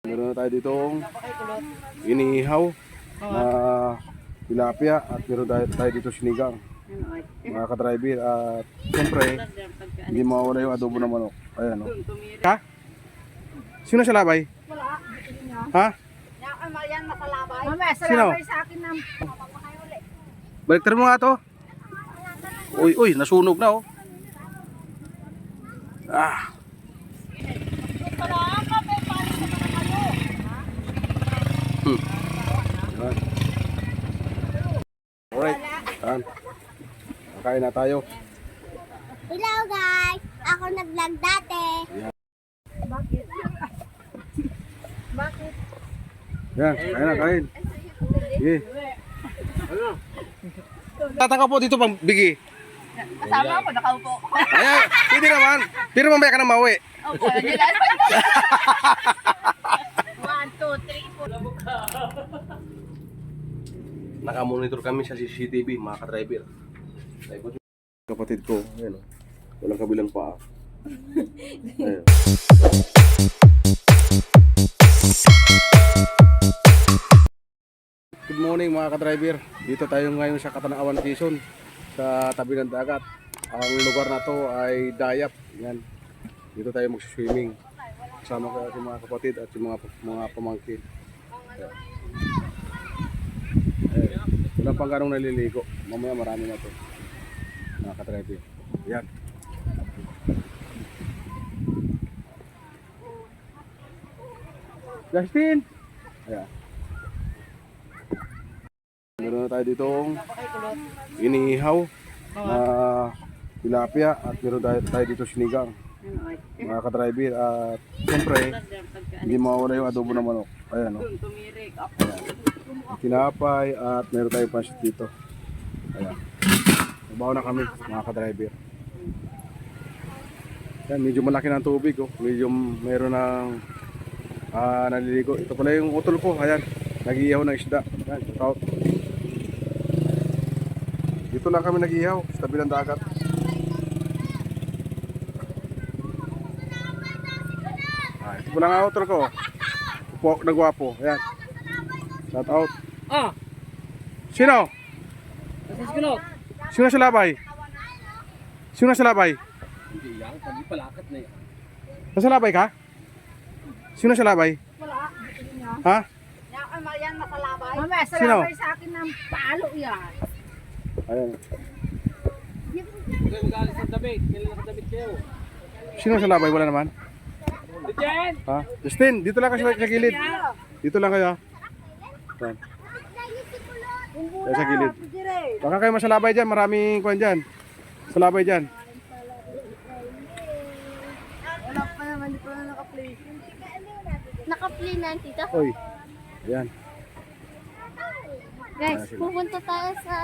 Meron na tayo ditong inihaw na tilapia at meron tayo dito sinigang, mga ka-driver. At siyempre hindi mawawala yung adobo ng manok. Ayan o. Ha? Sino sa labay? Ha? Sino? Baliktad mo nga to. Uy, nasunog na oh. Ah. Alright. Ayan. Kakain na tayo. Hello guys! Ako nag-vlog dati. Bakit? Yan, kain na, kain. Sige. Tataka po dito pang bigi. Kasama ako, nakaupo. Ayan, hindi naman. Pero mamaya ka na mauwi. Opo, yun lang. 1, 2, 3, 4. Nakamonitor kami sa CCTV, mga ka-driver. Kapatid ko, ayan o. Walang kabilang paa. Ayan. Good morning mga ka-driver. Dito tayo ngayon sa Katanaawan, Quezon, sa tabi ng dagat. Ang lugar na to ay Dayap. Yan. Dito tayo mag-swimming. Kasama ko si mga kapatid at yung mga pamangkin. Ayan. Ayan. Wala pang ganong naliligo. Mamaya marami na to. Mga ka-driver. Yan. Justin! Ayan. Meron na tayo ditong inihaw na tilapia at meron tayo dito sinigang, mga ka-driver. At siyempre hindi mawawala yung adobo ng manok. Ayan o. Ayan. Tinapay at meron tayong pansit dito. Ayan. Nabaho na kami mga ka-driver. Ayan, medyo malaki ng tubig oh. Medyo meron ng naliligo. Ito pala yung utol ko. Ayan, nag-iihaw ng isda. Ayan, out. Dito lang kami nag-iihaw sa tabi ng dagat. Ito pala nga utol ko. Upo, nagwapo. Ayan. Shout out. Sino? Sino sa labay? Sino sa labay? Hindi yan, pag-ipalakat na yan. Nasa labay ka? Sino sa labay? Ha? Yan masalabay. Mama, Sino? salabay sa akin ng palo yan. Ayan. Huwag mag-alis ng damit, kailan nakadamit kayo? Sino sa labay? Wala naman. Diyan! Ha? Justin, dito lang kasi sa gilid. Dito lang kayo. Ayan. Kaya sa gilid. Baka kayo masalabay dyan. Maraming kuwan dyan. Salabay dyan. Wala pa naman, di pa na naka-play. Naka-play na, tita. Oy. Ayan. Guys, pupunta tayo sa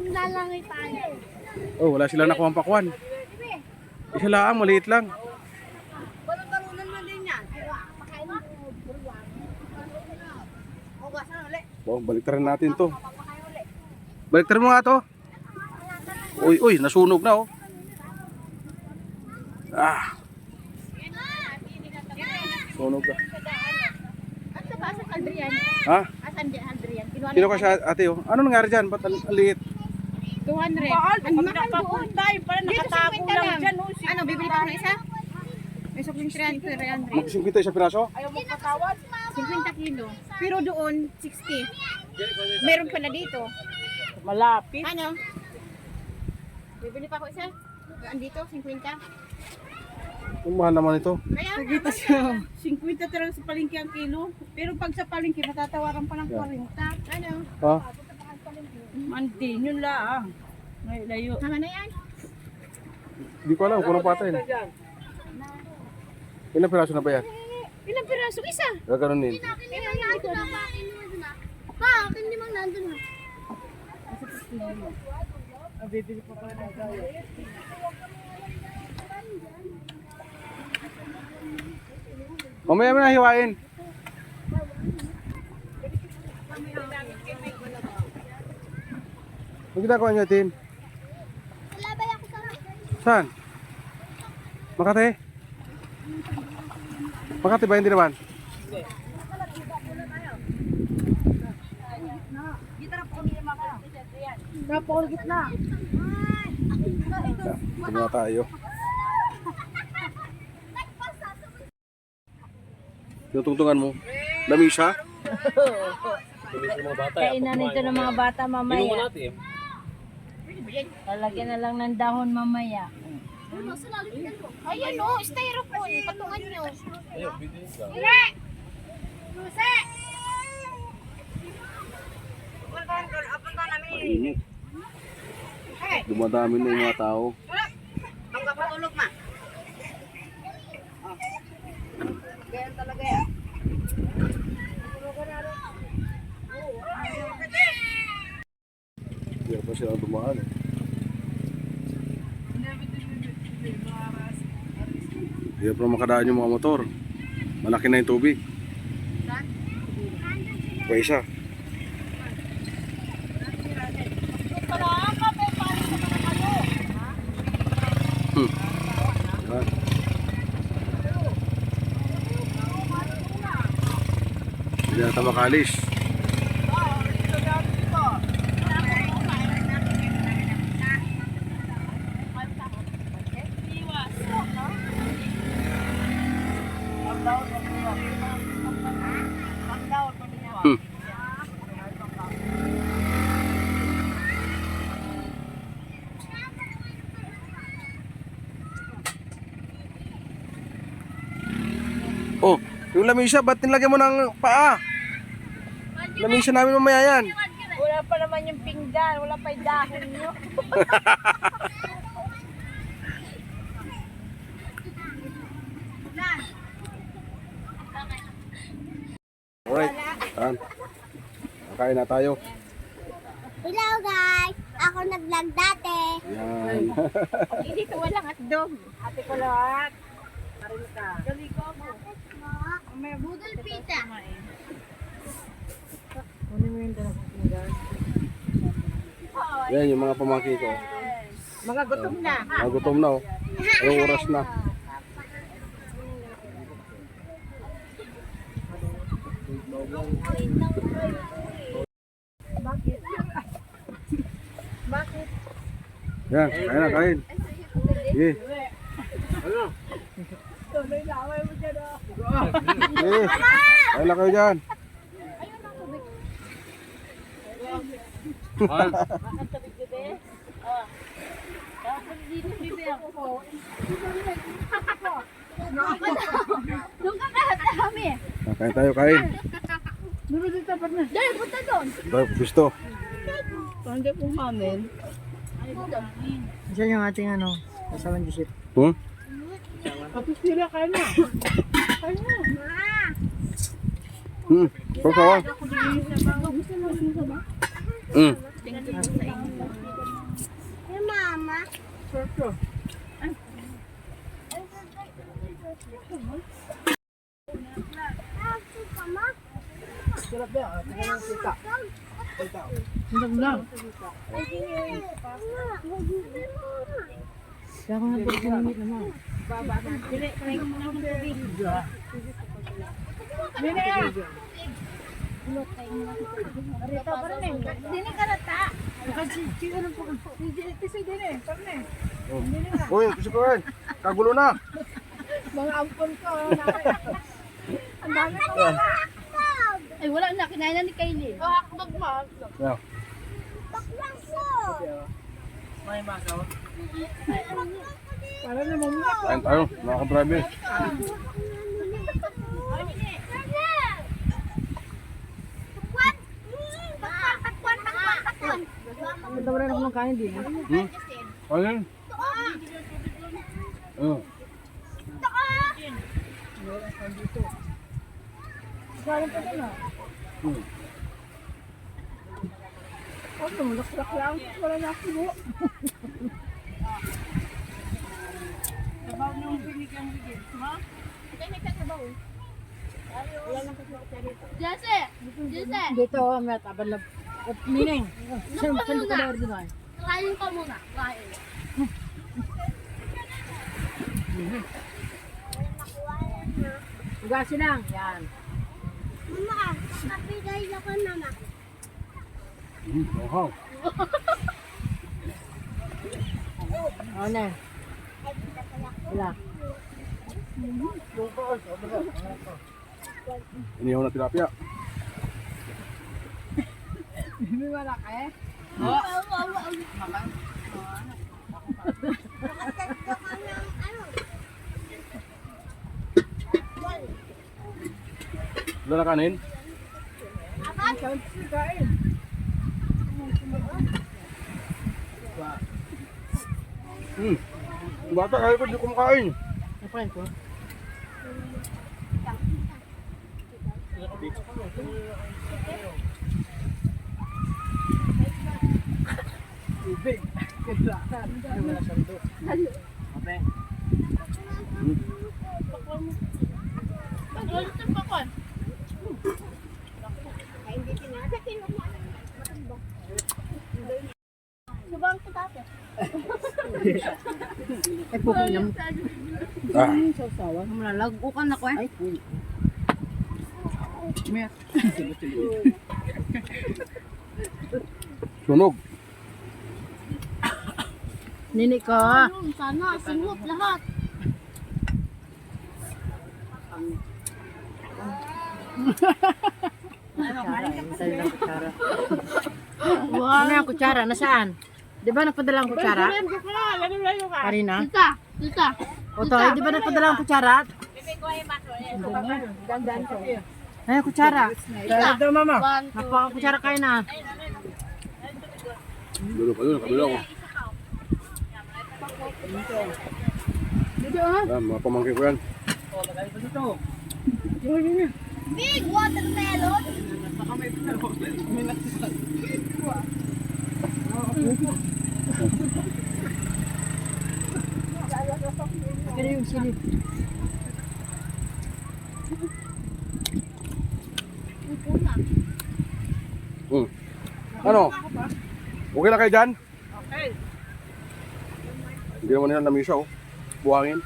lalangay tayo. Oh, wala sila nakuha ang pakwan. Isa lang, maliit lang. Balon-balunan man din yan. Oh, baliktarin natin to. Baliktarin mo nga to. Uy, nasunog na oh. Ah. Sunog na. Asan Adrian? Ha? Asan Adrian? Sino ka siya ate oh? Ano nangyari dyan? Ba't ang liit? 200. Ang mahal doon. Tayo pala nakatago lang dyan. Ano, bibili ka ng isa? May sukling 300. Mag-50 sa piraso? Ayaw mo patawad. 50 kilo. Pero doon, 60. Meron pala dito. Malapit. Ano? Bibili pa ako isa? Andito, 50. Ang mahal naman ito. Kaya, Nagkita siya. 50 talaga sa palengke ang kilo. Pero pag sa palengke, matatawaran pa ng 40. ano? Ha? Mandi, yun lang. Layo. Tama na yan. Hindi ko alam kung anong patay na. Ilang piraso na ba yan? Ilang piraso? Isa. Gaganunin. Ilang nandun na ba? Pa, akin limang nandun na. Bibili pa pala ng tayo. Mamaya mo na hiwain. Ano ginagawa niyo, Tin? Labay ako sa Saan? Makati? Makati ba? Hindi naman. Napol gitna. Ito na tayo. Tinutungtungan mo. Lamisa? Tuloy sa mga bata. Kainan ito ng mga bata Inuman mamaya. natin. Lalagyan na lang ng dahon mamaya. Ayan o, styrofoam. Patungan nyo. Ayun, bigyan ka. Mainit. Dumadami na yung mga tao. Hindi pa sila dumaan eh. Hindi pa makadaan yung mga motor. Malaki na yung tubig. Pa isa. Yan. Hindi na tayo makalis. Oh, yung lamisa, ba't nilagyan mo ng paa? Lamisa namin mamaya yan. Wala pa naman yung pinggan, wala pa yung dahon nyo. Alright, yan. Kakain na tayo. Hello guys! Ako nag-vlog dati. Yan. Dito walang atdog. Ate ko lahat. Karin ka. May budol pita. Kunin mo yung dahon pinggan. Yan yung mga pamangkin ko. Mga gutom na. Nagutom na oh. Anong oras na? Bakit? Yan, kain na, kain. Sige. Sige. Kain na kayo dyan. Doon ka kahit kami. Kain tayo, kain. Dahil punta doon. Tayo, gusto. Hindi po mamin. Diyan yung ating ano, kasamang Joseph. Hmm? Tapos sila kayo na. Hmm. Pagkawa. Hmm. Yung mama. Kaya ko na po sinimit naman. Dini ka na ta. Uy, gusto ko kain. Kagulo na. Mga ampon ko. Ang dami ko. Ay, wala na. Kinain na ni Kylie. Oh, hakbag mo. Yan. Baklaso. Para naman mo. Kain tayo, mga ka-driver. Punta mo rin ako ng kain din. Hmm? Ayun. Oh. Galing pa din ah. Hmm. Ako, tumulak-lak lang. Wala na ako buo. Sabaw ng pinigang bigyan. Ha? Jesse! Jesse! Dito, may taban na. Mining. Saan ka na rin doon? Kain ka muna. Kain. Ugasin lang. Yan. Wow. Ano na? Wala. Inihaw na tilapia. May wala ka eh. Wala na kanin? Bata, kaya ko di kumakain. Napain ko. Ay, pupo niya mo. Ah, Sawa. Malalagukan ako eh. Ay, pupo. sunog. Nini ko. Sana, singot lahat. Ano yung kutsara? Nasaan? Di ba nagpadala ang kutsara? Karina? Tita, tita. O to, di ba nagpadala ang kutsara? Ay, kutsara. Tita. Mama. Napaka kutsara kayo na. Dulo pa doon, kabila ko. Yan, mga pamangkin ko yan. Big watermelon. Pero yung silip. Ano? Okay na kayo dyan? Okay. Hindi naman nila lamisa oh. Buhangin.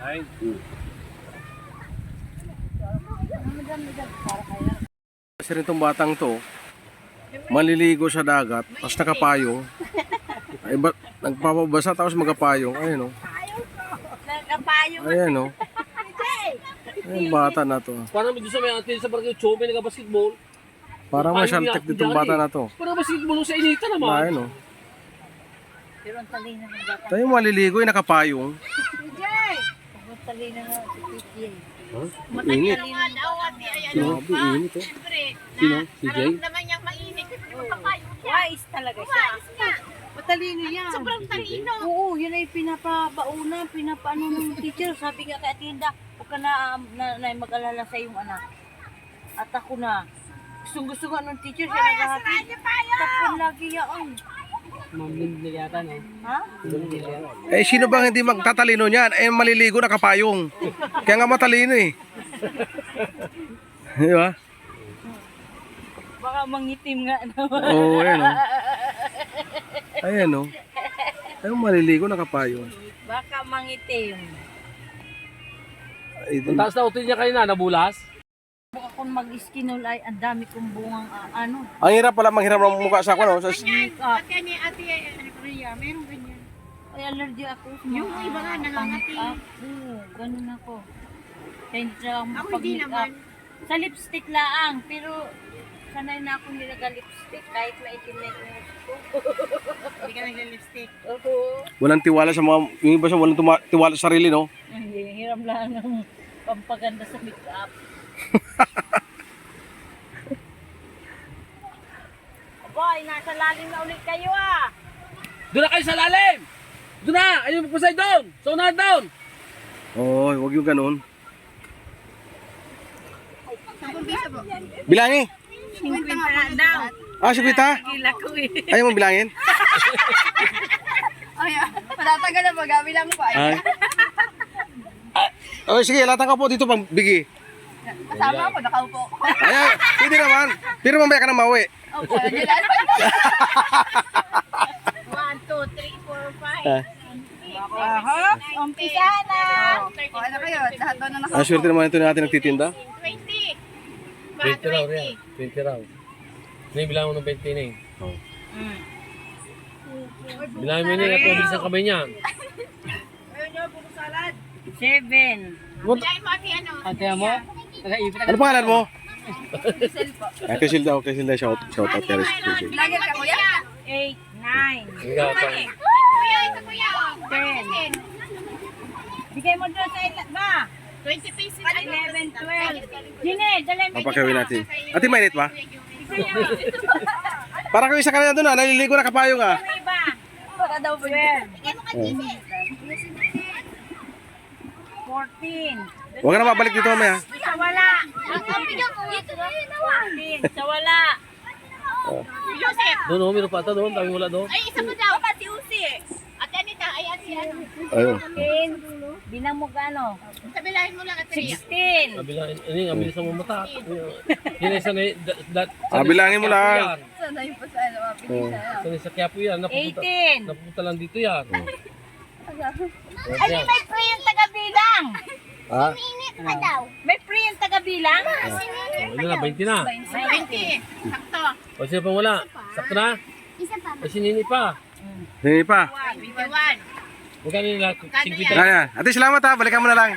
Ay. Kasi rin itong batang to, maliligo sa dagat, tapos nakapayong. Ay, nagpapabasa tapos magapayong. Ayan o. Ayan o. Ayan bata na to. Parang medyo sa may atin sa barangay Chome nag-basketball. Parang masyaltek ditong bata na to. Parang basketball sa inita naman. Ayan o. Tayo maliligo yung nakapayong. Huh? Init. Grabe, init oh. Sino? Si Jay? Wise talaga siya. Matalino yan. Sobrang talino. Oo, yun ay pinapabauna, pinapaano ng teacher. Sabi nga kay Atinda, huwag ka na, mag-alala sa iyong anak. At ako na. Gusto nga ng teacher siya naghahatid. Tapos lagi yan. Ha? Eh, sino bang hindi magtatalino niyan? Eh, maliligo nakapayong. Kaya nga matalino eh. Di ba? Baka mangitim nga naman. Oo, ayan o. Ayan o. Ayun, maliligo nakapayong. Baka mangitim. Ay, Ang taas na hotel niya kayo na, nabulas. Baka kung mag-iskinol ay ang dami kong bungang ano. ang hirap pala manghiram ng mukha sa ako, no? Sa, Makeup. Ate ni Ate Rhea, meron ganyan. Ay, allergy ako. Yung iba nga, nangangati. Oo, ganun ako. Kaya hindi na ako Ako hindi makapag-makeup. naman. Sa lipstick laang, pero sanay na akong nilaga-lipstick kahit maitim na yung gusto. Hindi ka nagla-lipstick. Oo. walang tiwala sa mga, yung iba sa walang tiwala sa sarili, no? Hindi, hiram lang ng pampaganda sa makeup. Boy, nasa lalim na ulit kayo ah. Doon na kayo sa lalim! Doon na! Ayun magpasay doon! Sa unahan doon! Oo, huwag yung ganun. 10 piso po. Bilangin! 50 na daw. Ah, si Pita? Gila ko eh. Ayaw mo bilangin? Ay, patatagal na magabi lang po. Ay. Oh, sige, latang ka po dito pang bigi. Kasama ako, nakaupo. Ay, hindi naman. Pero mamaya ka na mauwi. Opo, yun lang. 1, 2, 3, 4, 5. Ah. Umpisa na. O, ano kayo? Lahat ba na Ang swerte naman ito na natin nagtitinda. 20. 20 raw rin. 20 raw. Hindi, bilang mo ng 20 na eh. Oh. Bilangin mo niya, pabilis ang kamay niya. 7. Ate mo? Ano pangalan mo? Kisil daw, shout out kay Kisil. 8, 9, Ikaw pa. 10. Bigay mo doon sa ilan ba? 20 pesos. 11, 12. Gine, dala mo. Papakawin natin. Ate, mainit ba? Para kayo isa ka na doon, naliligo na kapayong ah. Ano iba? Para daw 12. 14. Huwag ka na mabalik dito mamaya. Sa wala. 14. Sa wala. Joseph. Doon, meron pa ata doon. Tawing wala doon. Ay, isa pa daw. Si Usi. Ate Anita, ay at si ano. Ayun. 15. Bilang mo gano? Sabilahin mo lang at 16. Kabilang, ini, ang bilis ang mamata. Yan ay sanay, Bilangin mo lang. Oh. Sanay sa Quiapo yan. 18. Napupunta lang dito yan. Ay, may free yung taga-bilang. Ha? May free yung taga-bilang. Ano na, 20 na. 20. Sakto. O sino pang wala? Sakto na? Ay, sinini pa. Hindi pa. 21. Magkano nila? 50 Ayan. Ate, salamat ha. Balikan mo na lang.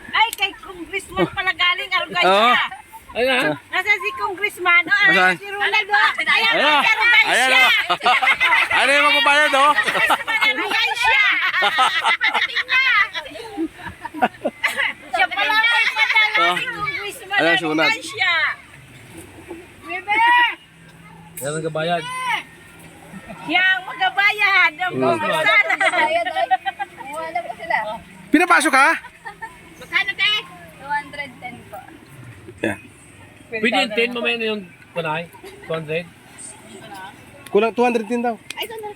Ay, kay Congressman pala galing. Oo. Arugaya. Ay na. Nasa si Congressman. Oh, Nasaan? si Ronaldo. Ayan, Ayan. si Arugaya Ayan siya. o. Ano yung magbabayad o? Congressman Arugaya siya. Siya pala may padala si Congressman Ayan, sunod. Arugaya siya. Bebe! Yan ang gabayad. Siya ang magabayad. Ang Congressman. Pinapasok ka? Magkano te? 210 po. Yan. Pwede yung 10 mamaya na yung kunay. 200. Kulang 210 daw. Ay, sandali.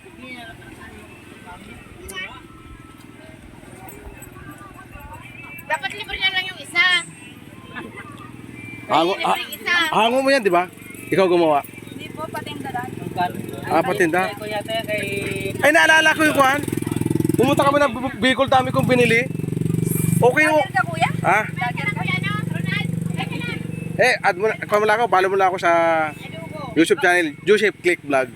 Dapat libre na lang yung isa. Hango, Libre yung isa. hango mo yan, di ba? Ikaw gumawa. Hindi po, patindaran. Patinda. Ko yata kay... Ay, naalala ko yung kuhan. Pumunta kami ng Bicol, dami kong binili. Okay mo. Ka kuya? Ha? Lagyan na kuya, no? Ronald. Lagyan na. Add mo na, kuha mo lang ako, follow mo lang ako sa YouTube channel, Joseph Click Vlog.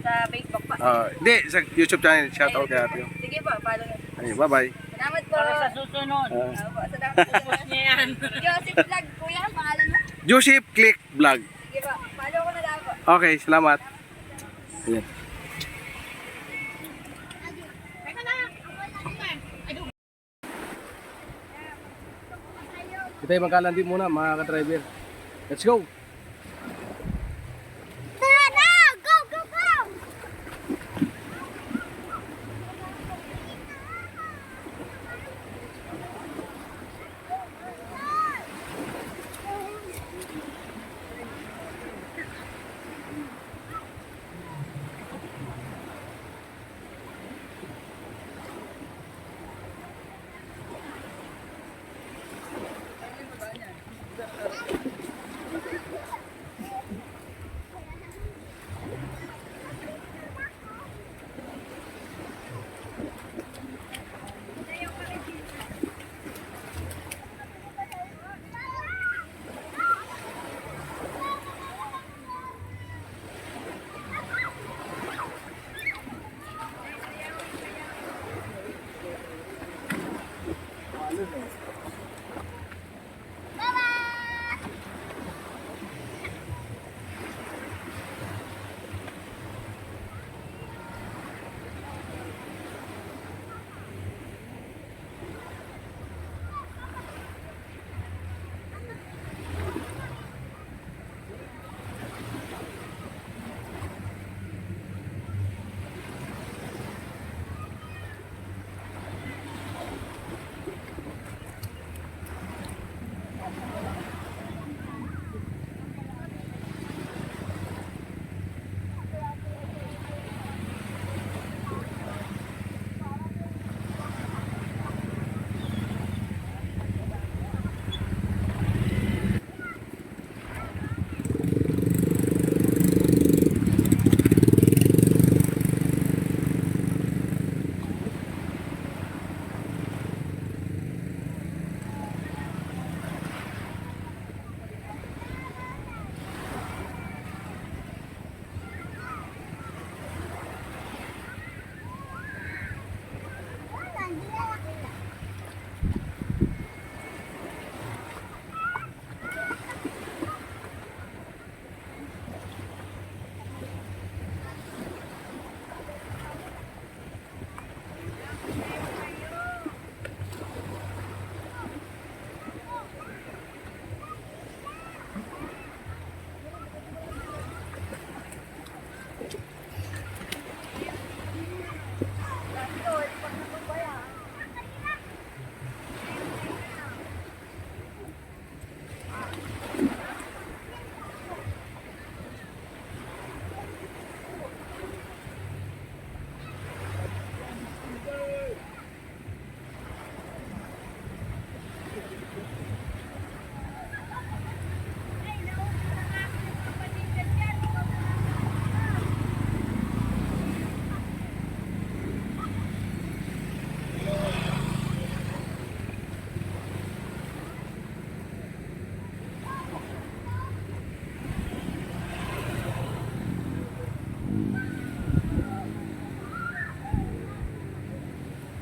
Sa Facebook pa. Hindi, sa YouTube channel, shout out kay ate. Sige po, follow nyo. Ayun, bye-bye. Salamat po. Para sa susunod. Salamat po. Niya yan. Joseph Vlog, kuya, ang pangalan mo? Joseph Click Vlog. Sige po, follow ko na lang po. Okay, salamat. Ayan. Teka na. Ay, do. Kita yung magkalandi muna, mga ka-driver. Let's go! Tara na! Go, go, go!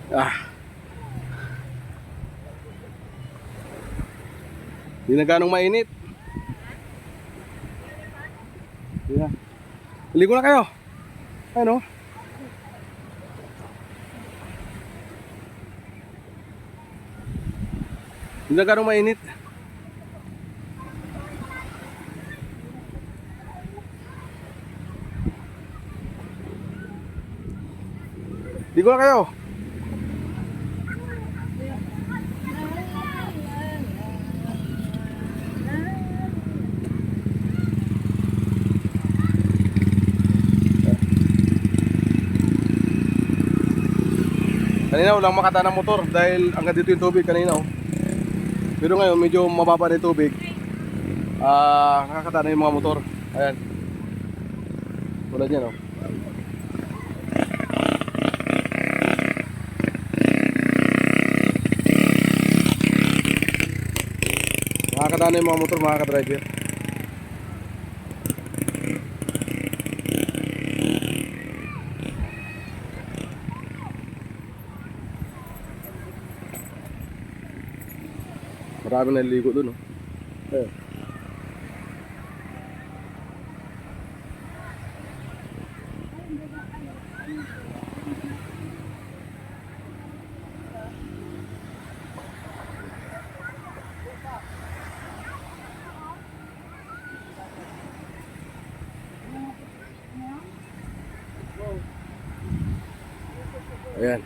Ah. Hindi na ganong mainit. Yeah. Ligo na kayo. Ano? Hindi na ganong mainit. Ligo na kayo. Kanina walang makata ng motor dahil hanggang dito yung tubig kanina oh. Pero ngayon medyo mababa na yung tubig. Nakakata na yung mga motor. Ayan. Tulad yan oh. Nakakata na yung mga motor, mga ka-driver. Marami naliligo dun, oh. Ayan. Ayan.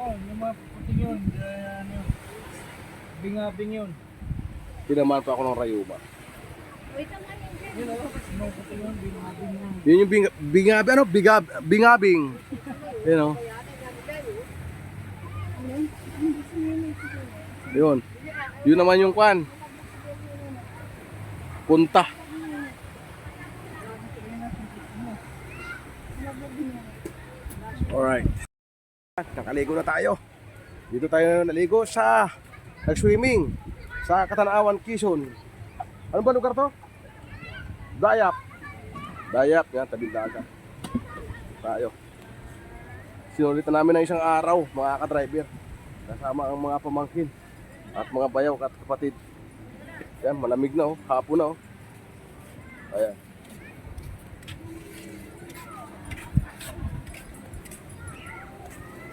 Yung mga puting yun, bingabing yun. Tinamaan pa ako ng rayuma. Yun o, yung puting yun, bingabing yun. Yun yung bingabing, ano? Bingabing. Yun o. Yun. Yun naman yung kwan. Punta. Alright. Nakaligo na tayo. Dito tayo naligo sa nag-swimming sa Katanawan, Quezon. Ano ba lugar to? Dayap. Dayap, yan, tabing dagat. Tayo. Sinulitan namin ng isang araw, mga ka-driver. Kasama ang mga pamangkin at mga bayaw at kapatid. Yan, malamig na oh, hapon na oh. Ayan.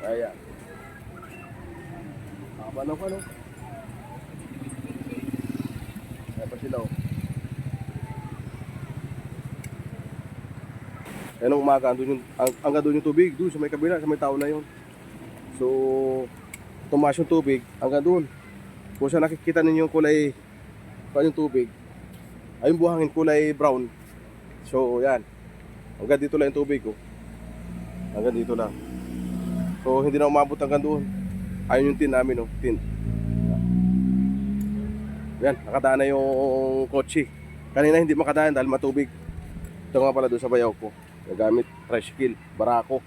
Ayan. Haba na pa no. Ayan pa sila oh. Ayan ang umaga, hanggang doon yung tubig, doon sa may kabila, sa may tao na yun. So, tumaas yung tubig hanggang doon. Kung saan nakikita ninyo yung kulay, yung tubig, ay yung buhangin kulay brown. So, yan. Hanggang dito lang yung tubig ko. Hanggang dito lang. So, hindi na umabot hanggang doon. Ayun yung tin namin, oh. Tin. Yan, nakadaan na yung kotse. Kanina hindi makadaan dahil matubig. Ito nga pala doon sa bayaw ko. Nagamit tricycle, barako.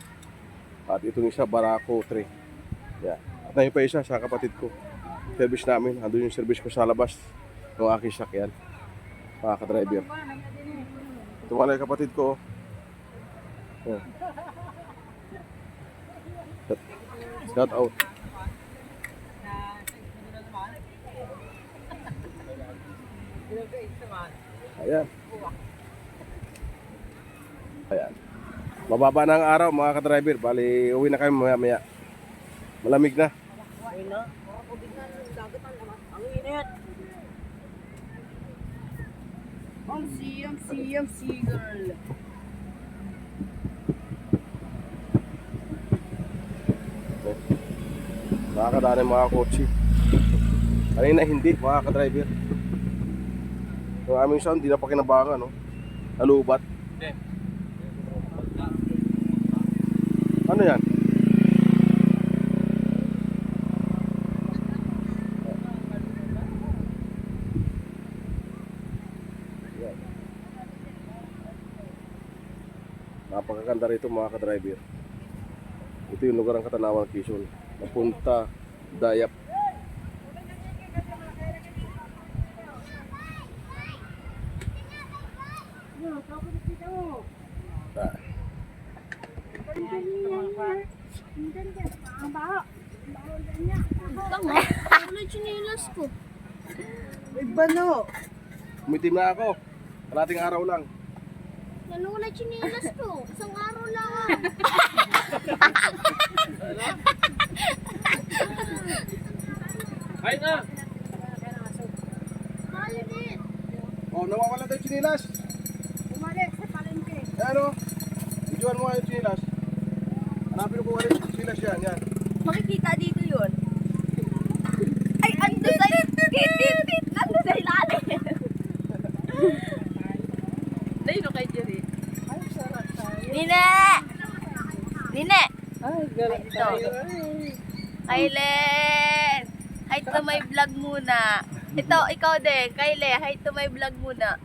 At itong isa, barako 3. Yan. At na pa isa sa kapatid ko. Service namin. Andun yung service ko sa labas ng aking sakyan. Mga ka-driver. Ito nga lang yung kapatid ko. Yan. Shout out. Ayan. Ayan. Mababa na ang araw mga ka-driver. Bali, uwi na kami maya-maya. Malamig na. Ayun na. Ang init. Ang girl. Nakakadaan yung mga kotse. Kanina hindi, mga ka-driver. Yung aming sound, di na pa kinabangan, no? Nalubat. Ano yan? Yan. Napakaganda rito mga ka-driver. Ito yung lugar ng Katanawan, Quezon. Napunta Dayap. Ang baho. Tama. Wala chinilas ko. Iba no. Umitim na ako. Kalating araw lang. Wala chinilas ko. Isang araw lang. Ay na! Malinit. Oh, nawawala tayo chinilas. Bumalik sa palengke. Ano? Videoan mo nga yung chinilas. Hanapin ko kung yung chinilas yan. Yan. Makikita dito yun. Ay, ando sa tit. Ando sa ilalim. Dahil no kay Jerry. Nine! Nine! Ay, galit tayo. Kylen! Hi to my vlog muna. Ito, ikaw din. Kylen, hi to my vlog muna.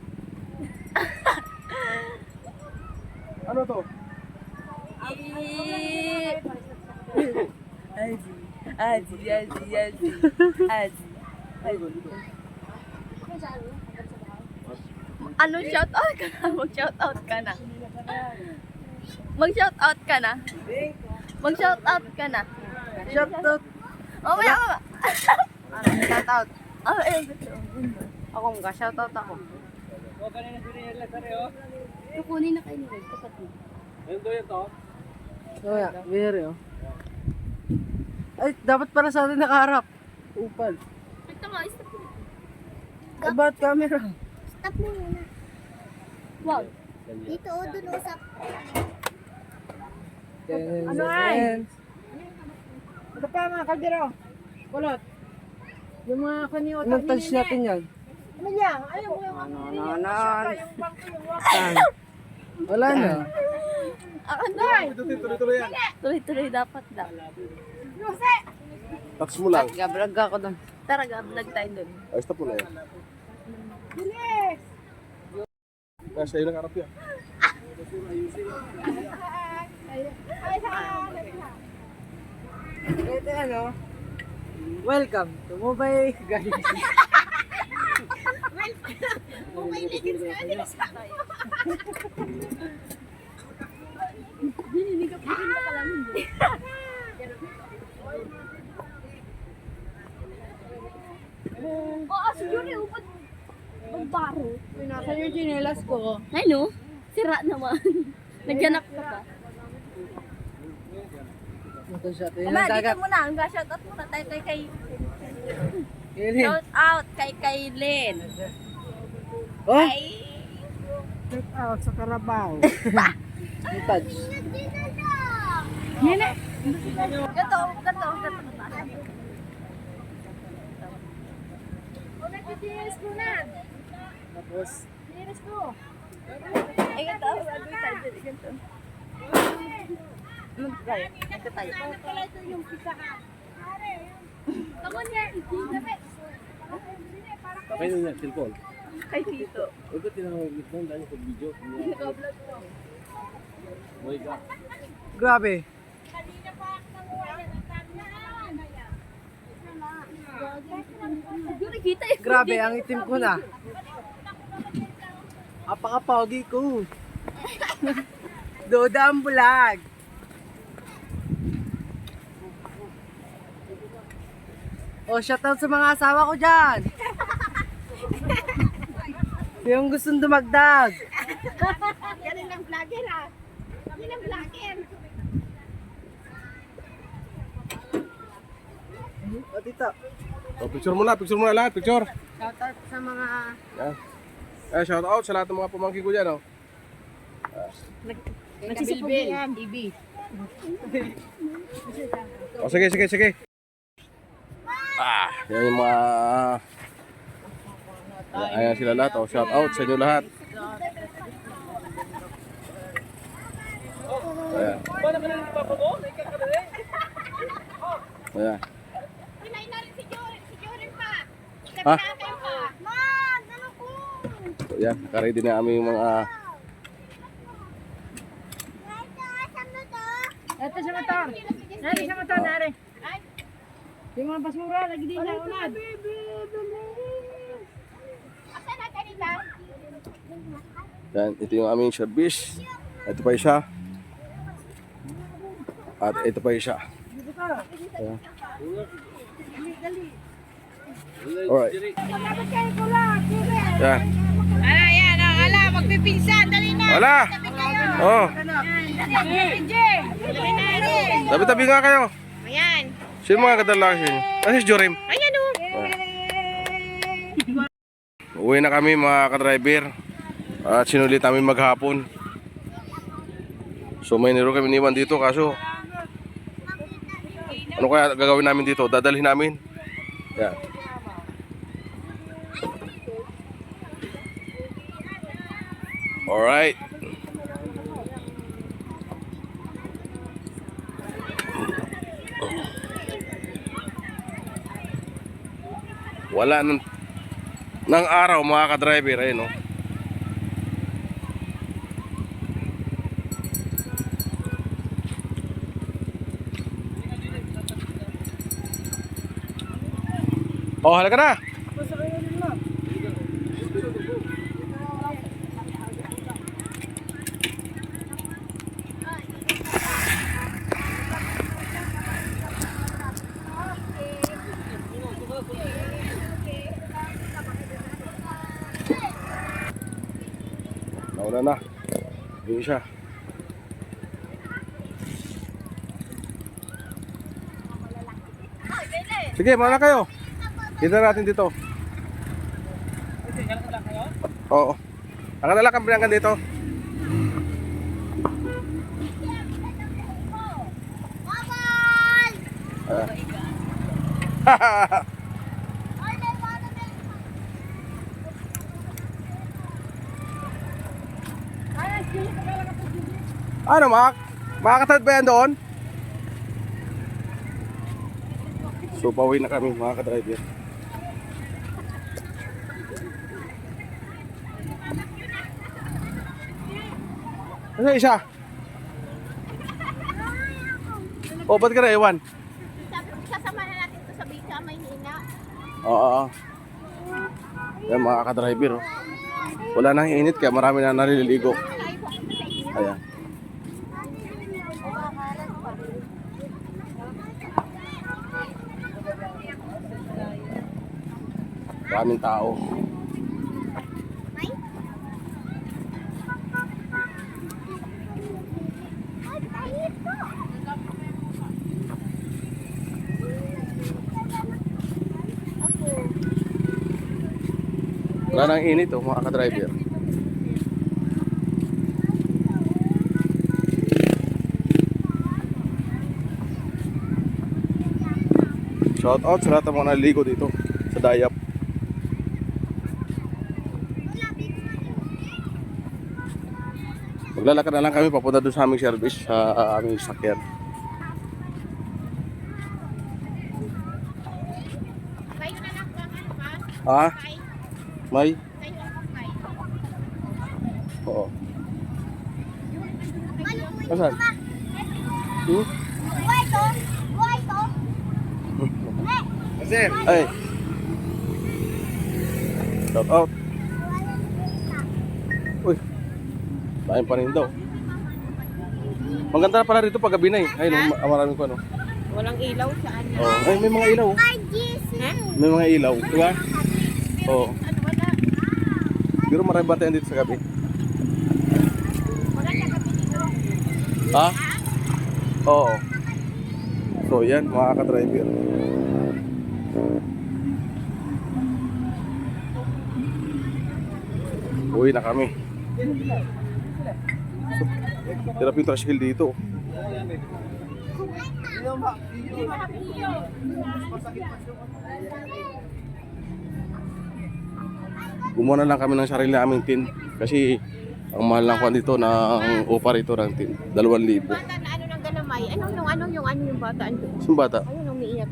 Ano to? Azi. Ano shout out ka na? Mag-shout out ka na. Mag-shout out ka na. Mag-shout out ka na. Shout out. Mamaya, mamaya. Shout out. Oh, ayun. Ako mga shout out ako. O, kanina si Riela sa reo. Kukunin na kayo nila. Tapat mo. Ayun to yun to. Oh, yeah. Very, oh. Ay, dapat para sa atin nakaharap. Upal. Ito nga, stop mo. About camera. Stop mo muna. Wow. Dito o, dun usap. Ano ay? Ito pa mga kaldero. Kulot. Yung mga kanyota. Anong touch natin yan? Ano yan? Ayaw mo yung ano. Yung bangko, yung wakan. Wala na. Tuloy-tuloy yan. Tuloy-tuloy dapat daw. Touch mo lang. Gabrag ako doon. Tara, vlog tayo dun. Ay, stop mo na yan. Nasa iyo nakaharap yan. Ito ano? Welcome to Mobile Guys. Oo, siguro yung upad. Magbaro. Nasaan yung chinelas ko? Ay no, sira naman. Naghanap ka pa. Ito siya. Ito yung Ama, dito dagat. muna. Ang shout out muna tayo kay Ilin. shout out kay Kylen. Oh! Ay, Check out sa Carabao. Yung touch. gato. Nagtitiris ko na. Tapos, Tiris ko. Ay, gato. Gato. Gato tayo. Come on yan. Dapat. Kapay nyo niya, cellphone. Kay Tito. Huwag ka tinawag nito, dahil sa video. Boy ka. grabe. Siguro kita eh. Grabe, ang itim ko na. Apaka-pogi ko. Doda ang bulag. Oh, shoutout sa mga asawa ko dyan. Yung gustong dumagdag. Yan ang vlogger ha. Yan ang vlogger. O, dito. Oh, picture mo na lahat, picture. Shoutout sa mga... Yan. Eh, shout out sa lahat ng mga pamangkin ko dyan, oh. Nagsisilbil. Ibi. Oh, sige. Yan yung mga... Ayan sila lahat, oh. Shout out sa inyo lahat. Ayan. Paano ka na nagpapako? Ayan. Pinay na rin si Jory pa. Ha? Kayo pa. Man, ano ko? So, yan, nakaready na kami yung mga... Ito sa motor. Nari sa motor, nari. Yung mga basura, lagi din sa unad. Asan na kanila? Yan, ito yung aming service. Ito pa isa. At ito pa isa. Ayan. Alright. Yan. Ala, yan. Ala, magpipinsan. Dali na. Wala. Oh, Dali. tabi-tabi nga kayo. Ayan. Sino mga kadalasan? Ano si Jorim? Ayan o. Uwi na kami mga ka-driver. At sinulit namin maghapon. So may niro kami niwan dito kaso ano kaya gagawin namin dito? Dadalhin namin. Yan. Alright. Wala ng araw mga ka-driver. Ayun, no? Oh, halika na. Nauna na. Hindi siya. Sige, mauna kayo. Kita natin dito. Oo. Nakadala kang pinanggan dito. Ano, makakatawid ba yan doon? So, pauwi na kami mga ka-driver. Ano isa? O, ba't ka na iwan? Sabi ko, sasama na natin ito sa Bika, may hina. Oo. Yan mga ka-driver. Oh. Wala nang init kaya marami na naliligo. Ayan. Maraming tao. Wala nang init oh, mga ka-driver. Shout out sa lahat ng mga naliligo dito sa Dayap. Maglalakad na lang kami papunta doon sa aming service sa aming sakyan. Kayo na lang bang ano ba? Ha? May? Kayo lang bang may? Oo. Asan? Buhay to! Buhay to! Ay. Shout out. Uy. Lain pa rin daw. Maganda pala rito pag gabi na eh. Ay, maraming ko ano. Walang ilaw saan na. Oh, ay may mga ilaw. Oh. May mga ilaw, di ba? Oo. Ano wala? Pero marami batayan dito sa gabi. Wala na kami dito. Ha? Oo. So yan, mga ka-driver. Uwi na kami. Hirap yung tricycle dito. Gumawa na lang kami ng sarili naming tin. Kasi ang mahal lang ko dito ng upa rito ng tin. 2,000. Bata na ano ng galamay. Ano yung bata? Ano? Saan bata? Ayun, umiiyak.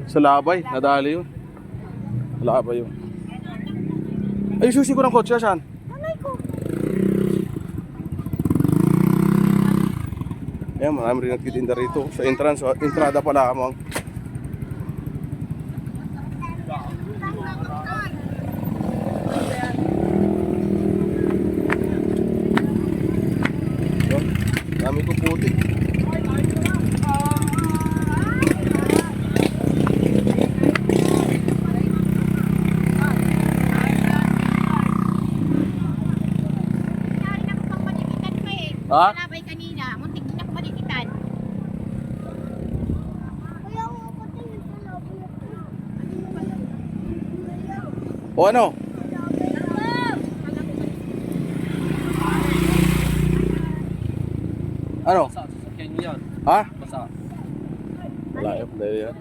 Sa labay, nadali yun. Sa labay yun. Ay, susi ko ng kotse, saan? Alay ko. Ayan, marami rin nagtitinda rito. Sa entrance, entrada pala kamang. Dami ko puti. Ha? Kalabay kanina. Muntik din ako malikitan. O ano? Ano? Basa, sasakyan nyo yan. Ha? Basa. Wala yun. Dahil yan.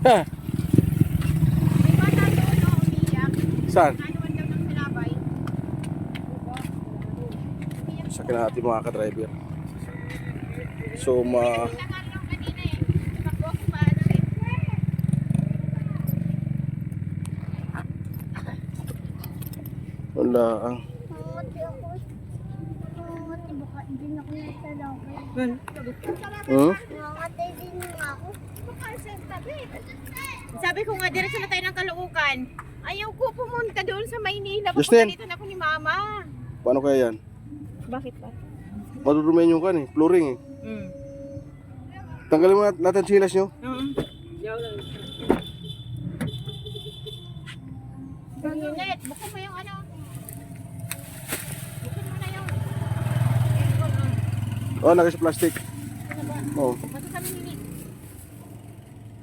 Ha? May bata doon na umiyak. Saan? Nanuwan daw ng kalabay. Sakyan natin mga ka-driver. So, Nangalan ako kanina eh. Takbo ako paano eh. wala ang... Hmm? Sabi ko nga, diretso na tayo ng Caloocan. Ayaw ko pumunta doon sa Maynila. Justin! Papagalitan ako ni Mama. Paano kaya yan? Bakit ba? Madudumin yung kan eh. Flooring eh. Tanggalin mo natin silas nyo. Init, buksan mo yung ano. Buksan mo na yung... Oh, nagay sa plastic. Oh. Basta kami nini.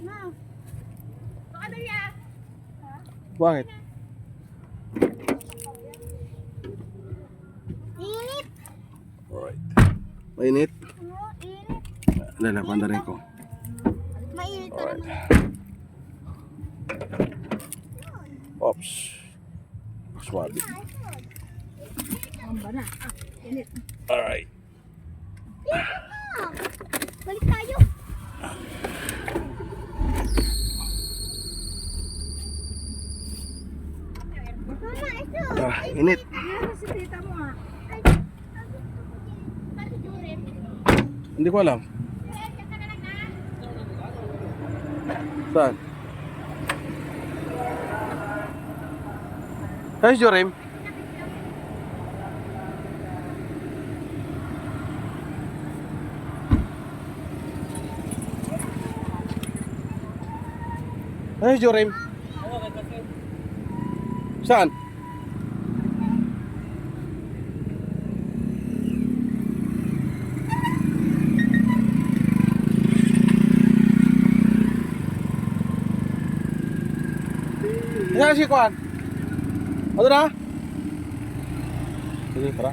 Ma. Baka na yan. Bakit? Init. Alright. Mainit? Init. Lalaban na rin ko. Mainit ka Alright. naman. Oops. Swabe. Amba na. Init. Alright. Balik tayo. Mama, ito. Init. Ano si tita mo ah? Ay. Bakit Jurem? Hindi ko alam. Saan? Hey, Jorim. Hey, Jorim. Saan? Saan si Kwan? Ano na? Sige, tara.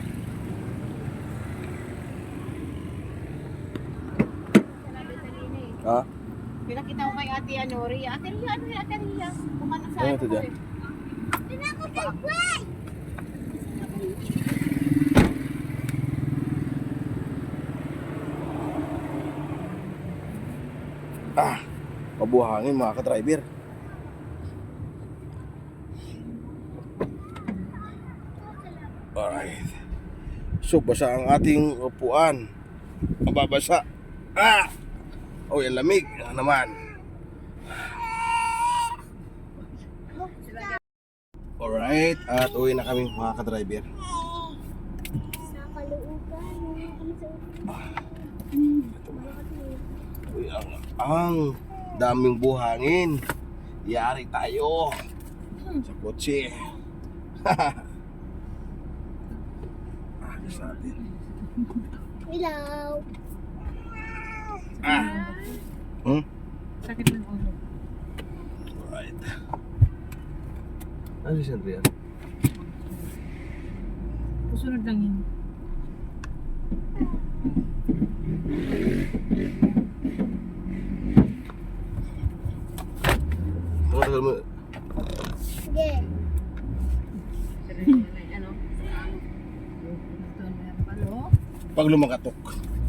Ha? Pinakita ko kay Ate Ria. Ate Ria, ano yung Ate Ria? Kumano sa Ano ano ito ko dyan? eh. Tingnan ko kay Gwen! Mabuhangin mga ka-driver. Alright. So, basa ang ating upuan. Mababasa. Ah! Oh, yung lamig. Ano naman. Alright. At uwi na kami mga ka-driver. Uy, ang daming buhangin. Yari tayo sa kotse. Ayos natin. Hello! Hmm? Sakit ng ulo. Alright. Ano si Andrea? Pusunod lang yun. Tagal mo. Sige. Ano? Palo? Pag lumakatok,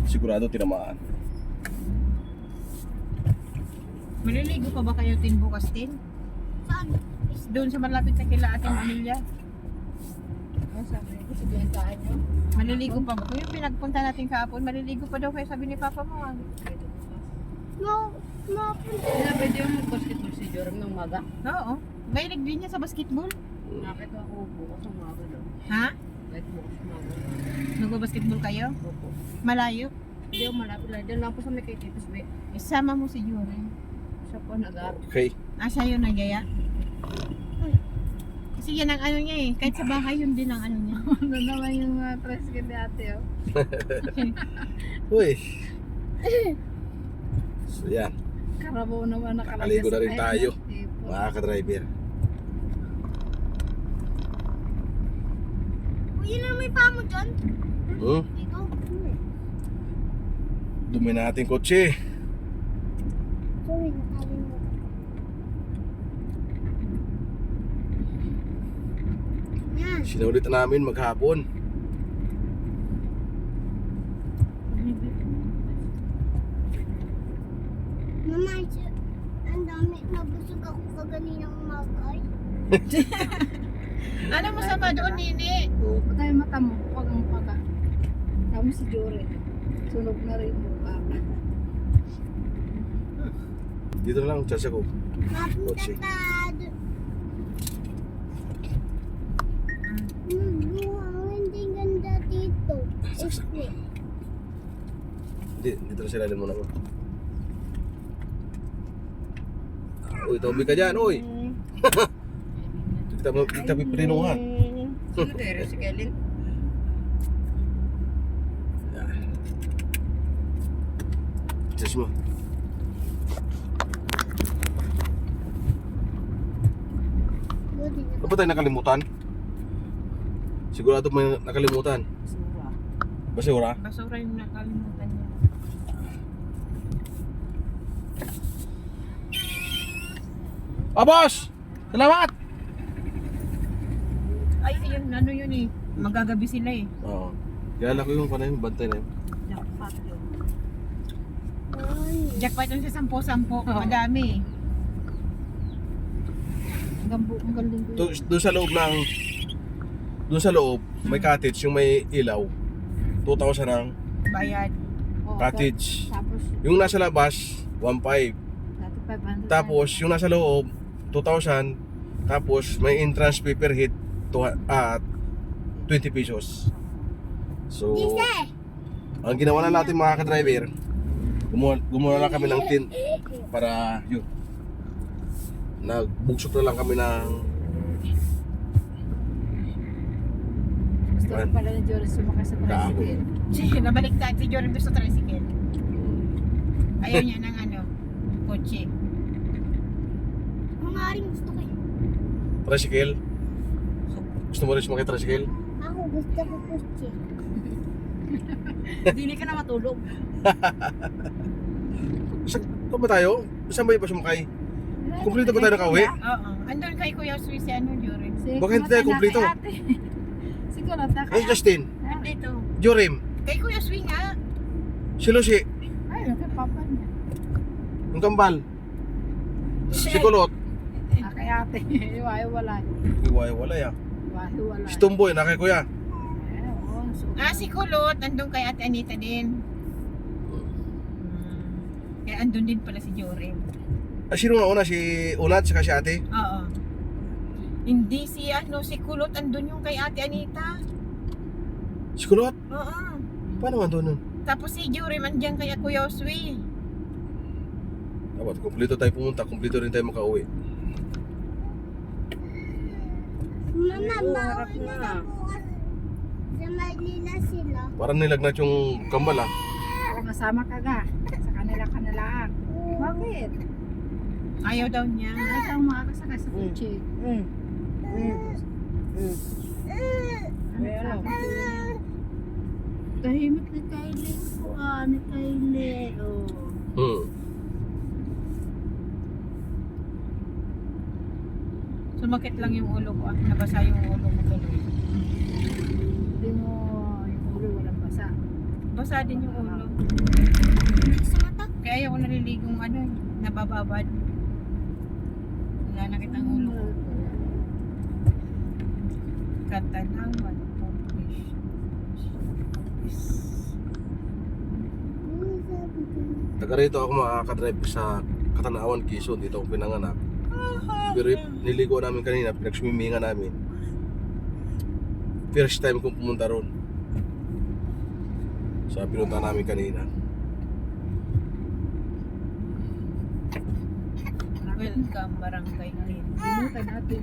sigurado tinamaan. Maliligo pa ba kayo tin bukas tin? Saan? Doon sa malapit na kila ating Amelia. Ano sabi ko? Sabihin taan nyo? Maliligo pa ba? Kung yung pinagpunta natin kahapon, maliligo pa daw kayo sabi ni Papa mo. Pwede yung mag-basketball si Joram ng maga. Oo. Mahilig din niya sa basketball. Nakit ako bukas ang maga daw. Ha? Kahit bukas ang maga. Nagbabasketball kayo? Opo. Malayo? Hindi ako malapit lang. Diyan lang po sa may kay Titus Be. Isama mo si Yuri. Siya po nag-aaral. Okay. Ah, siya yun nagyaya? Kasi yan ang ano niya eh. Kahit sa bahay, yun din ang ano niya. Ano naman yung tricycle ni ate, oh. Uy. So yan, Karabaw naman nakalagay nakaligo na rin sa tayo, air. mga ka-driver. Yun na may pamo dyan. Hmm? Dito. Dumi na ating kotse. Sorry, nakalimutan. Yan. Sinaulit na namin maghapon. Mama, ang dami. Nabusog ako kaganinang umaga ay. Ano masama doon, Nini? Patay mata mo, pag ang paga. Tama si Jory. Sunog na rin mo pa. Dito na lang, charge ako. Mapunta Kotse. ka doon. Ang hindi ganda dito. Esque. Hindi, dito na sila muna mo. Uy, tombi ka dyan, uy. Kita pinunuhan. Pero si Kellen. Charge mo. Ano ba tayo nakalimutan? Sigurado may nakalimutan. Basura? Basura yung nakalimutan niya. Boss! Salamat! Ay, ayun, ano yun eh. Magagabi sila eh. Oo. Kaya ko yung panay, bantay na yun. Jackpot yun. Jackpot yun sa 10-10. Madami eh. Ang galing ko. Doon sa loob ng... Doon sa loob, may cottage, yung may ilaw. 2,000 ang Bayad. Oh, cottage. Tapos, Yung nasa labas, 1,500. dati 500. Tapos, yung nasa loob, 2,000. Tapos, may entrance fee per head, 20 pesos. So, ang ginawa na natin mga ka-driver, gumawa lang kami ng tent para yun. Nagbugsok na lang kami ng Gusto ko pala ni Jory sumakay sa tricycle. Nabaliktad si Jorim doon sa tricycle. Ayaw niya ng ano, kotse. Mga rin gusto ko eh. tricycle. Gusto mo rin sumakay tricycle? Ako gusto ko kotse. Hindi ka na matulog. Saan ba tayo? Saan ba iba sumakay? Kumpleto ba tayo nakauwi? Oo. Andun kay Kuya Swiss si ano, Jorim. Bakit hindi tayo kumpleto? Siguro, taka. Ay, Justin, Nandito. Jorim, Kay Kuya Swiss nga. si Lucy, Ay, kay papa niya. yung kambal, si Kulot. Ah, kay ate. Iwahiwalay. Iwalay ah. Iwahiwalay. Si Tumboy, na kay Kuya. Oo, so, Si Kulot, andun kay Ate Anita din. Kaya andun din pala si Jorim. Ah, sino nga una? Si Unat, saka si ate? Oo. Hindi si ano, si Kulot andun yung kay Ate Anita. Si Kulot? Oo. Paano nga doon nun? Tapos si Jorim andyan kay Kuya Swiss. Dapat, kumpleto tayo pumunta, kumpleto rin tayo makauwi. Mama, mauwi na bukas. Sa Manila sila. Parang nilagnat yung kambal ah. ako masama ka ga. Sa kanila. Bakit? Ayaw daw niya. Ay, kang makakasakay sa kotse. Ano ka? Tahimik ni Kylie ko ni Kylie. Oh. Sumakit lang yung ulo ko. Nabasa yung ulo ko tuloy. Hindi mo yung ulo walang basa. Basa din yung ulo. Sa mata. Kaya ayaw ko naliligong ano, nabababad. Nanakit ang ulo ko. Katanawan. Taga rito ako makakadrive sa Katanawan, Quezon. Dito ako pinanganak. Pero niligo namin kanina, pinagswimingan namin. First time kong pumunta ron. Sa pinunta namin kanina. Welcome, Barangay Green. Limutan natin.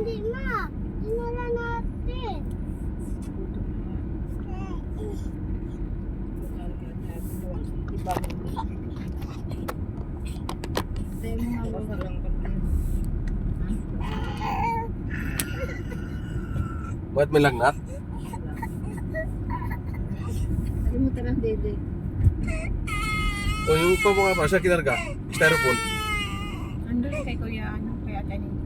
Hindi ma. Dinala natin. Bakit may lagnat? Kalimutan ng dede. O yung pa mga pa, saan kinarga? Styrofoam. Andun kay Kuya, kaya tanin.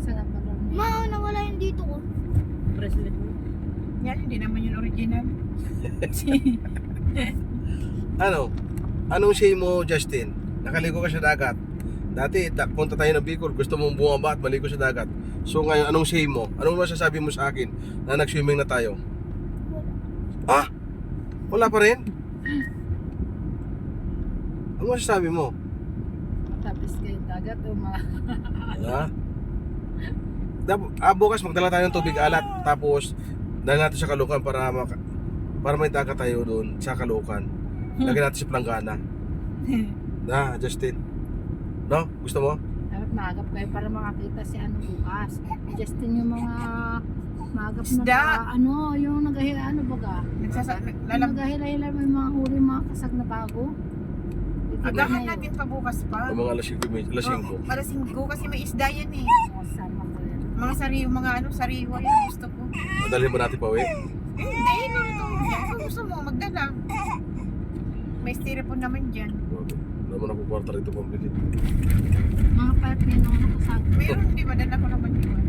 Sarap pa lang. Ma, nawala yung dito ko. Bracelet mo. Yan, hindi naman yung original. Ano? Anong say mo, Justin? Nakaligo ka sa dagat. Dati, punta tayo ng Bicol, gusto mong bumaba at maligo sa dagat. So ngayon, anong say mo? Anong masasabi mo sa akin na nag-swimming na tayo? Ah? Wala pa rin? Ano masasabi mo? Matapis kayo dagat o Ha? Bukas magdala tayo ng tubig alat. Tapos, dala natin sa Caloocan para may dagat tayo doon sa Caloocan. Lagyan natin sa planggana. Na, Justin. No? Gusto mo? dapat maagap kayo para makakita si ano bukas. Justin yung mga maagap na Isda. ano, yung ano baga. Lalam. Naghahila-hila mo yung mga huli, mga kasag na bago. Agahan natin pa bukas pa. O mga alas 5. Alas 5. Alas 5 kasi may isda yan eh. Sama ko yan. Mga sariwa yan gusto ko. Dalhin ba natin pa uwi? Hindi, nilito. Kung gusto mo, magdala. May styrofoam naman dyan. Wala mo na po kwarta rito pambili. Mga part niya nung nakasag. Meron, di ba? Dala ko naman yun.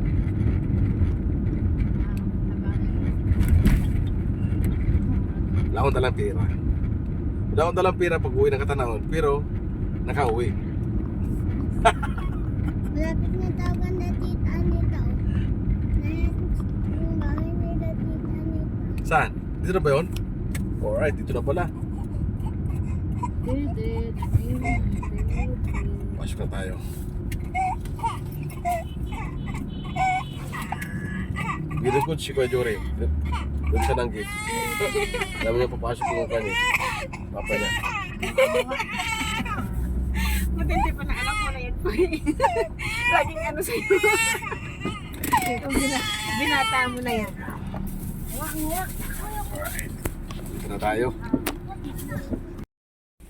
Wala akong dalang pera. Wala akong dalang pera pag uwi ng Katanahon. Pero, nakauwi. Malapit na tawagan na tita Anita. Yung bahay nila tita Anita. Saan? Dito na ba yun? Alright, dito na pala. Pasok na tayo. Gilid ko si Kuya Jory. Doon siya ng gate. Alam niya papasok yung kanya. Papa niya. Matindi pa na anak mo na yan po eh. Laging ano sa'yo. Binata mo na yan. Dito na tayo.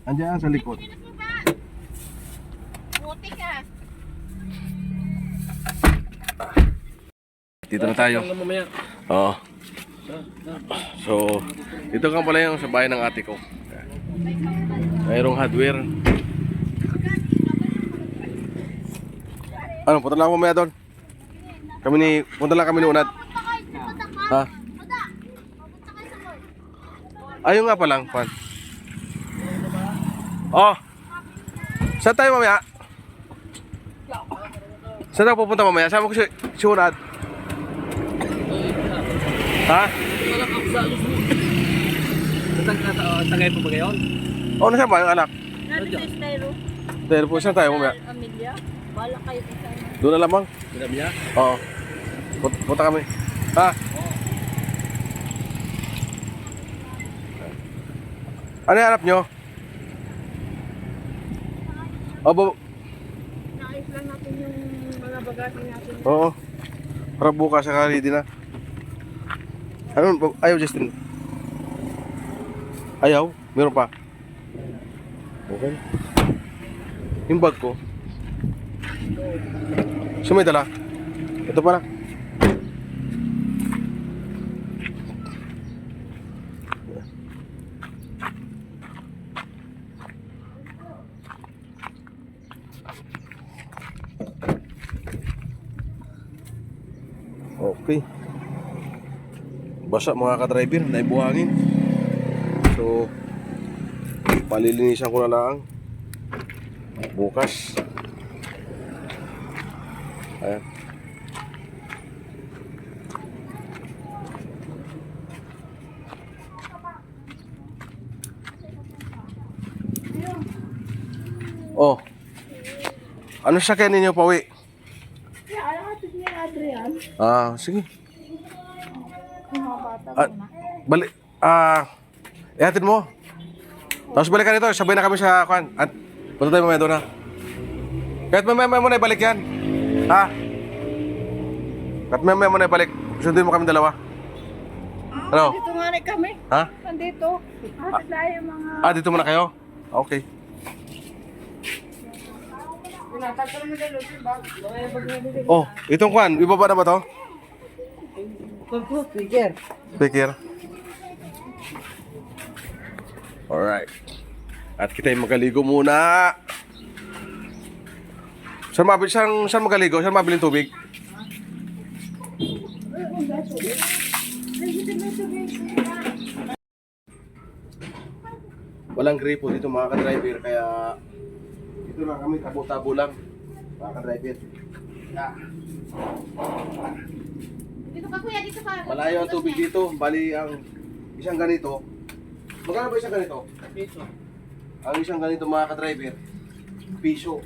Andiyan sa likod. Buti ka. Dito na tayo. Mamaya. Oo. So, dito ka pala yung sa bahay ng ate ko. Mayroong hardware. Ano, punta lang ako mamaya doon. Punta lang kami ni Unad. Ha? Ayun nga pa lang, Pan. Oh. Saan tayo mamaya? Saan tayo pupunta mamaya? Sama ko si Unad. Ha? Wala ka sa Luzon. Tagay po ba ngayon? O, nasa ba yung anak? Nandito sa styro. Dahil po, saan tayo mamaya? Amelia. Bala kayo sa sana. Doon na lamang. Sinabi niya? Oo. Punta kami. Ha? Ano yung hanap nyo? Naayos lang natin yung mga bagasi natin. Oo. Para bukas sa ready na. Ano? Ayaw, Justin. Ayaw? Meron pa? Okay. Yung bag ko. Sumay dala. Ito pala. Okay. Basa mga ka-driver, naibuhangin. So, palilinisan ko na lang bukas. Ayan. Oh. Ano sakyan ninyo pauwi? Ah, sige. Balik. Ihatid mo. Tapos balik ka dito, sabay na kami sa kwan. At punta tayo mamaya doon ha. Kahit mamaya mo na ibalik yan. Ha? Kahit mamaya mo na ibalik. Sundin mo kami dalawa. Ano? Dito nga rin kami. Ha? Nandito. Sila yung mga... Ah, dito muna kayo? Okay. Oh, itong kwan, ibaba na ba to? Speaker. Speaker. Alright. At kita yung magaligo muna. Saan magaligo? Saan mabiling tubig? Walang gripo dito mga ka-driver, kaya dito lang kami, tabo-tabo lang mga ka-driver. Dito ka kuya, dito ka. Malayo ang tubig dito, bali ang isang ganito. Magkano ba isang ganito? Piso. Ang isang ganito mga ka-driver, piso.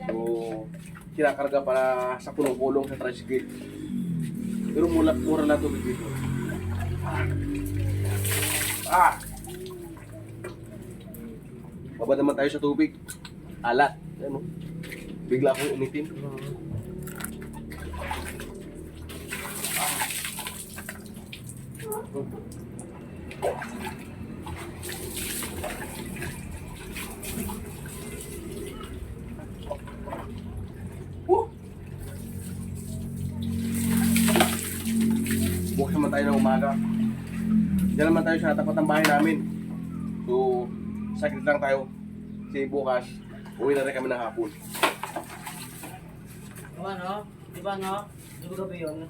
So, kinakarga para sa kulong-kulong sa tricycle. Pero mura lang tubig dito. Baba naman tayo sa tubig. Alat. Ano? Bigla akong umitim. Bukas naman tayo ng umaga. Diyan naman tayo sa tapat ng bahay namin. So, sakit lang tayo. Kasi bukas, uwi na rin kami ng hapon. Diba no? Diba no? Diba gabi yun?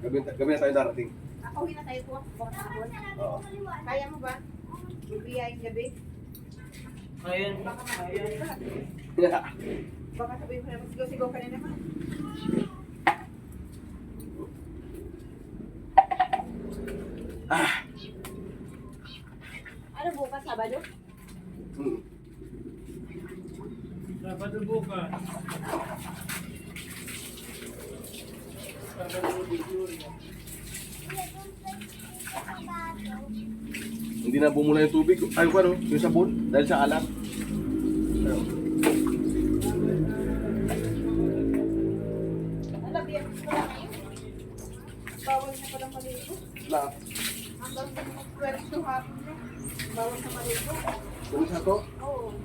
Gabi na tayo darating. Uwi na tayo po. Oo. Kaya mo ba? Bibiyahin gabi? Ayun. Baka sabihin ko naman, sigaw-sigaw ka na naman. Ano bukas, Sabado? Sabado bukas. Sabado Victoria. Hindi na bumula yung tubig. Ayaw ka no? Yung sabon. Dahil sa alat. Alabihan ko pala ngayon. Bawal na palang maligo. Na. Hanggang mag-12 hapon na. Bawal na maligo. Kung sa to? Oo.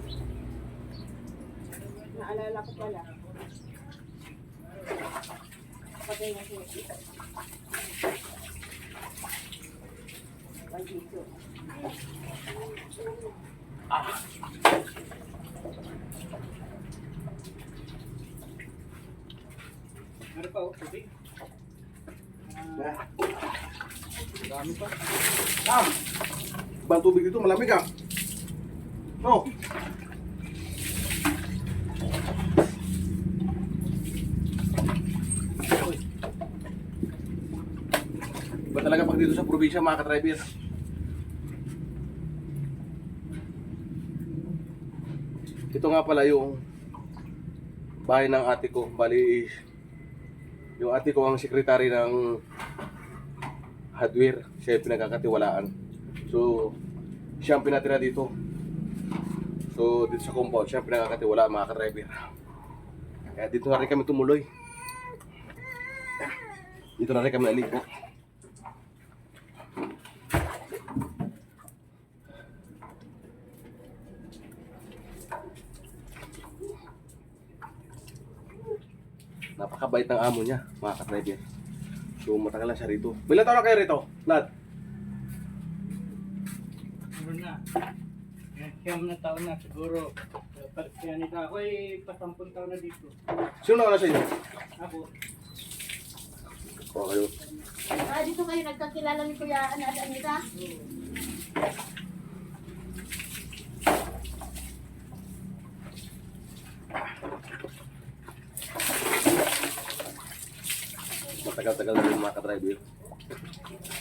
Naalala ko pala. Patay na siya. Ano pa oh? Tubig? Dami pa. Ibang tubig dito, malamig ah. No. Iba talaga pag dito sa probinsya mga ka-driver. Ito nga pala yung bahay ng ate ko. Bali, yung ate ko ang sekretary ng hardware. Siya yung pinagkakatiwalaan. So, siya ang pinatira dito. So, dito sa compound, siya ang pinagkakatiwalaan mga ka-driver. Kaya dito na rin kami tumuloy. Dito na rin kami naligo. Napakabait ng amo niya, mga ka-driver. So, matagal na siya rito. Ilan taon na kayo rito, Lad? Siguro na. Siyam na taon na siguro. Kaya nito ako ay pasampung taon na dito. Sino na sa inyo? Ako. O, kayo. Dito kayo nagkakilala ni Kuya Anita? Matagal-tagal na rin mga ka-driver.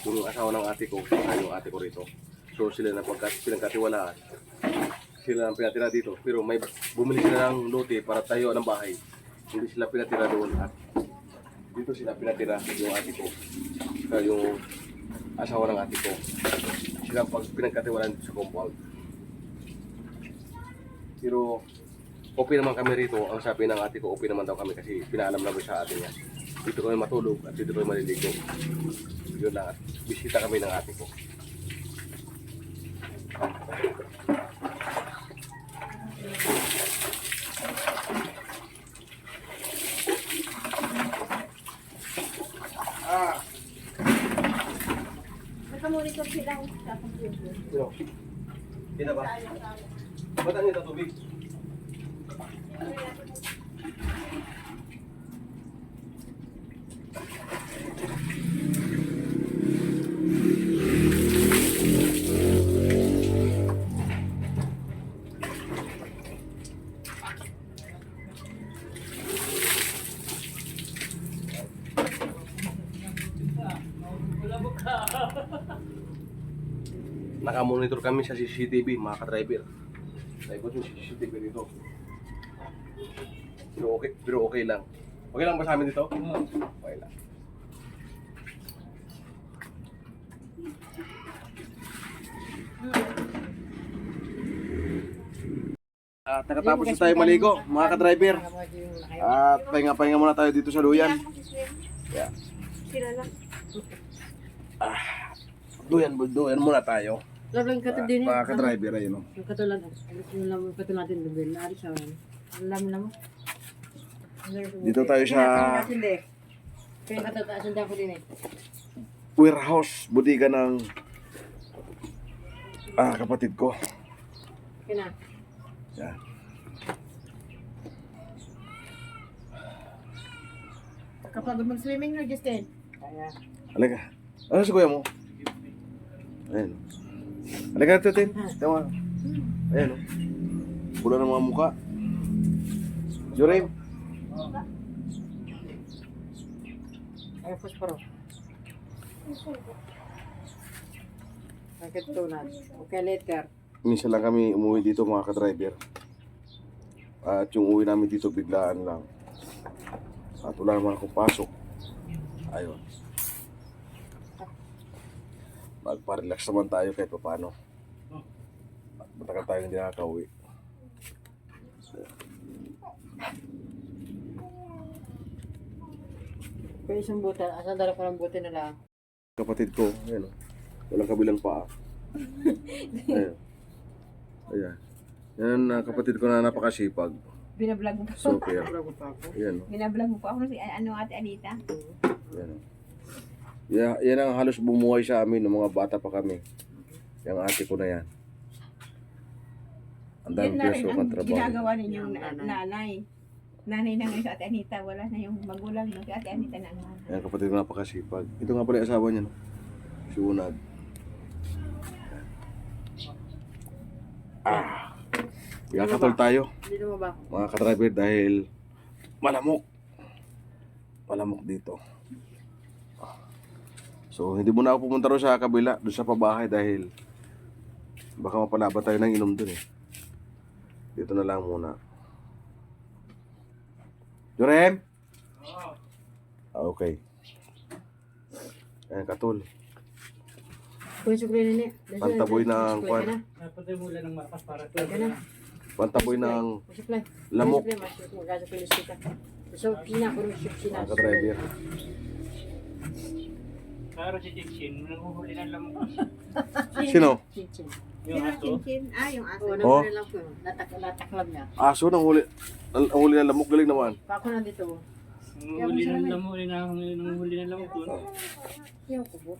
Yung asawa ng ate ko, yung ate ko rito. So sila na pinagkatiwalaan. Sila ang pinatira dito. Pero may bumili sila ng lote para tayo ng bahay. Hindi sila pinatira doon. At dito sila pinatira yung ate ko. Kaya yung asawa ng ate ko. Sila pag pinagkatiwalaan dito sa compound. Pero okay naman kami rito. Ang sabi ng ate ko, okay naman daw kami kasi pinaalam namin sa ate niya. Dito kami matulog at dito kami maliligo. Yun lang. At bisita kami ng ate ko. Nakamonitor sila sa computer. Sino? Kita ba? Ba't ang ito tubig? Nakamonitor kami sa CCTV, mga ka-driver. Naikot yung CCTV dito. Pero okay lang. Okay lang ba sa amin dito? Okay lang. At nakatapos na tayo maligo, mga ka-driver. At pahinga-pahinga muna tayo dito sa Duyan. Yeah. Duyan muna tayo. Labang kato din Mga ka-driver, ayun o. yung katulad. Yung lamang kato natin doon. Naari sa wala. Ang lamang. Dito tayo sa Kaya katataasan dyan ko din eh. warehouse, butika ng kapatid ko. Kaya na. Yan. Kapag mag-swimming na, Justin. Kaya. Halika. Ano sa kuya mo? Ayan. Halika na, Tutin. Tama. Ayan o. Pula ng mga mukha. Jurem. Ay, posporo. Bakit ito na? Okay, later. Minsan lang kami umuwi dito, mga ka-driver. At yung uwi namin dito biglaan lang. At wala naman akong pasok. Ayun. Magpa-relax naman tayo kahit paano. At matagal tayo hindi nakaka-uwi. Kaya isang buta, asan dala ko ng buti nila? Kapatid ko, ayan o. Walang kabilang paa. Ayan. Ayan. Yan ang kapatid ko na napakasipag. Binablog mo pa. Super. ako. Ayan o. Binablog mo pa ako si Ate Anita. Ayan o. Yan ang halos bumuhay sa amin nung mga bata pa kami. Yung ate ko na yan. Ang daming pinasukan trabaho. Ginagawa ninyong nanay. Nanay na ngayon sa Ate Anita, wala na yung magulang no? Si Ate Anita na ang nanay. Ayan, kapatid ko napakasipag. Ito nga pala yung asawa niya, no? Si Unad. Ikakatol tayo, Dito mo ba? mga ka-driver, dahil malamok. Malamok dito. So, hindi muna ako pumunta rin sa kabila, doon sa pabahay, dahil baka mapalaban tayo ng inom dun eh. Dito na lang muna. Jurem? Okay. Ayan, katol. Kung sukli nini. Pantaboy ng kwan. Napatay mo lang ng makas para to. Pantaboy ng Sukli. lamok. Magkasukli kita. So, kinakuro siya Mga ka-driver. Pero si Chinchin, nanguhuli ng lamok. Sino? Chinchin. Yung aso. Chinchin, yung aso. Oo, Oh. nang lang ko. Lataklam niya. Aso nang huli. Ang huli ng lamok, galing naman. Pako nandito. Nanguhuli ng lamok, nanguhuli ng lamok doon. Yung kubo.